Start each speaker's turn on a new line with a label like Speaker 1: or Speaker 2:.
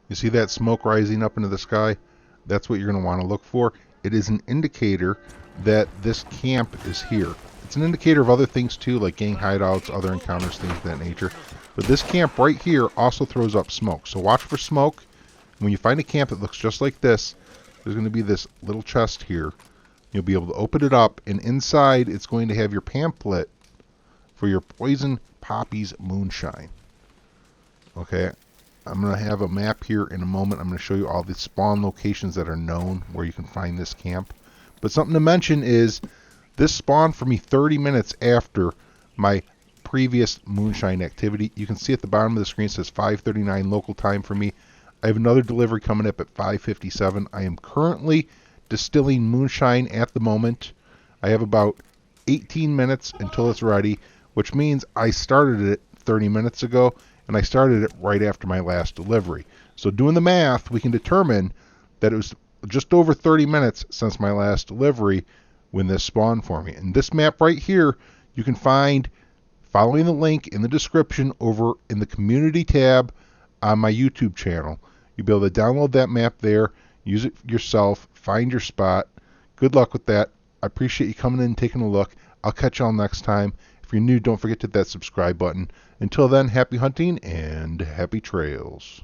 Speaker 1: You see that smoke rising up into the sky? That's what you're going to want to look for. It is an indicator that this camp is here. It's an indicator of other things too, like gang hideouts, other encounters, things of that nature. But this camp right here also throws up smoke. So watch for smoke. When you find a camp that looks just like this, there's going to be this little chest here. You'll be able to open it up, and inside it's going to have your pamphlet for your poison poppies moonshine. Okay, I'm going to have a map here in a moment. I'm going to show you all the spawn locations that are known where you can find this camp. But something to mention is this spawned for me 30 minutes after my previous moonshine activity. You can see at the bottom of the screen it says 5:39 local time for me. I have another delivery coming up at 5:57. I am currently distilling moonshine at the moment. I have about 18 minutes until it's ready, which means I started it 30 minutes ago, and I started it right after my last delivery. So doing the math, we can determine that it was just over 30 minutes since my last delivery when this spawned for me. And this map right here, you can find following the link in the description over in the community tab on my YouTube channel. You'll be able to download that map there, use it yourself, find your spot. Good luck with that. I appreciate you coming in and taking a look. I'll catch y'all next time. If you're new, don't forget to hit that subscribe button. Until then, happy hunting and happy trails.